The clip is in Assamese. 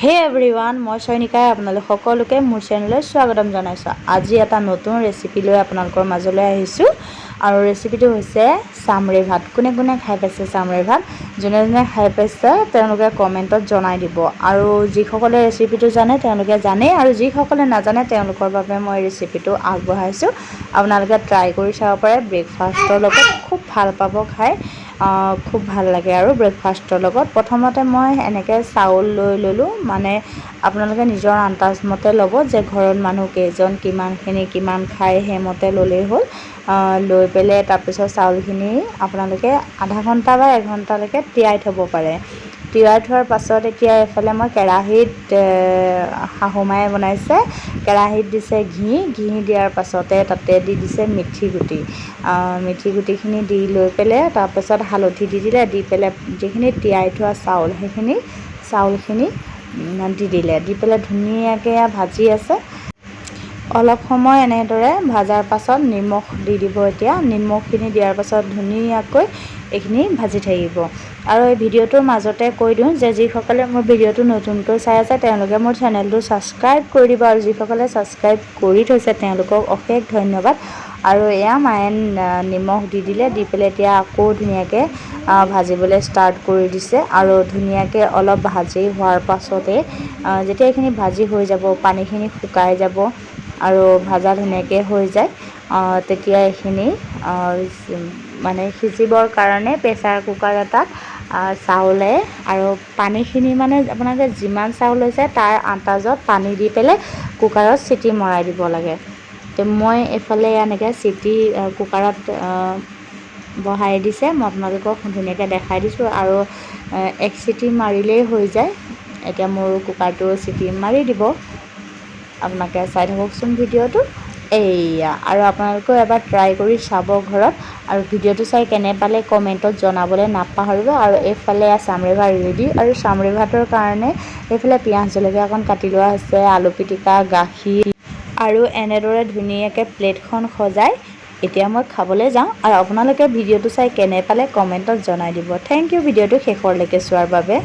হে এভৰিৱান, মই চয়নিকাই আপোনালোক সকলোকে মোৰ চেনেললৈ স্বাগতম জনাইছোঁ। আজি এটা নতুন ৰেচিপি লৈ আপোনালোকৰ মাজলৈ আহিছোঁ আৰু ৰেচিপিটো হৈছে চামৰি ভাত। কোনে কোনে খাই পাইছে চামৰি ভাত? যোনে যোনে খাই পাইছে তেওঁলোকে কমেণ্টত জনাই দিব। আৰু যিসকলে ৰেচিপিটো জানে তেওঁলোকে জানেই, আৰু যিসকলে নাজানে তেওঁলোকৰ বাবে মই ৰেচিপিটো আগবঢ়াইছোঁ। আপোনালোকে ট্ৰাই কৰি চাব পাৰে। ব্ৰেকফাষ্টৰ লগত খুব ভাল পাব খাই, খুব ভাল লাগে। আৰু ব্ৰেকফাষ্টৰ লগত প্ৰথমতে মই এনেকৈ চাউল লৈ ল'লোঁ। মানে আপোনালোকে নিজৰ আন্দাজমতে ল'ব যে ঘৰত মানুহ কেইজন, কিমান খায় সেইমতে ল'লেই হ'ল। লৈ পেলাই তাৰপিছত চাউলখিনি আপোনালোকে আধা ঘণ্টা বা এঘণ্টালৈকে তিয়াই থ'ব পাৰে। তিয়াই থোৱাৰ পাছত এতিয়া এইফালে মই কেৰাহীত শাহুমায়ে বনাইছে, কেৰাহীত দিছে ঘি দিয়াৰ পাছতে তাতে দি দিছে মিঠি গুটিখিনি দি লৈ পেলাই তাৰপাছত হালধি দি দিলে। দি পেলাই যিখিনি তিয়াই থোৱা চাউল সেইখিনি চাউলখিনি দি দিলে। দি পেলাই ধুনীয়াকৈ ভাজি আছে। অলপ সময় এনেদৰে ভাজাৰ পাছত নিমখ দি দিব। এতিয়া নিমখখিনি দিয়াৰ পাছত ধুনীয়াকৈ এইখিনি ভাজি থাকিব। আৰু এই ভিডিঅ'টোৰ মাজতে কৈ দিওঁ যে যিসকলে মোৰ ভিডিঅ'টো নতুনকৈ চাই আছে তেওঁলোকে মোৰ চেনেলটো ছাবস্ক্ৰাইব কৰি দিব, আৰু যিসকলে ছাবস্ক্ৰাইব কৰি থৈছে তেওঁলোকক অশেষ ধন্যবাদ। আৰু এয়া মায়ে নিমখ দি দিলে। দি পেলাই এতিয়া আকৌ ধুনীয়াকৈ ভাজিবলৈ ষ্টাৰ্ট কৰি দিছে। আৰু ধুনীয়াকৈ অলপ ভাজি হোৱাৰ পাছতে যেতিয়া এইখিনি ভাজি হৈ যাব, পানীখিনি শুকাই যাব আৰু ভাজা ধুনীয়াকৈ হৈ যায়, তেতিয়া এইখিনি মানে সিজিবৰ কাৰণে প্ৰেছাৰ কুকাৰ এটাত চাউলে আৰু পানীখিনি মানে আপোনালোকে যিমান চাউল লৈছে তাৰ আন্দাজত পানী দি পেলাই কুকাৰত চিটি মৰাই দিব লাগে। তো মই এইফালে এনেকৈ চিটি কুকাৰত বহাই দিছে। মই আপোনালোকক ধুনীয়াকৈ দেখাই দিছোঁ। আৰু এক চিটি মাৰিলেই হৈ যায়। এতিয়া মোৰ কুকাৰটো চিটি মাৰি দিব। আপোনালোকে চাই থাককচোন ভিডিঅ'টো। এইয়া, আৰু আপোনালোকেও এবাৰ ট্ৰাই কৰি চাব ঘৰত। আৰু ভিডিঅ'টো চাই কেনে পালে কমেণ্টত জনাবলৈ নাপাহৰিব। আৰু এইফালে চামৰি ভাত ৰেডি। আৰু চামৰি ভাতৰ কাৰণে এইফালে পিঁয়াজ জলকীয়া অকণ কাটি লোৱা হৈছে, আলু পিটিকা, গাখীৰ, আৰু এনেদৰে ধুনীয়াকৈ প্লেটখন সজাই এতিয়া মই খাবলৈ যাওঁ। আৰু আপোনালোকে ভিডিঅ'টো চাই কেনে পালে কমেণ্টত জনাই দিব। থেংক ইউ ভিডিঅ'টো শেষলৈকে চোৱাৰ বাবে।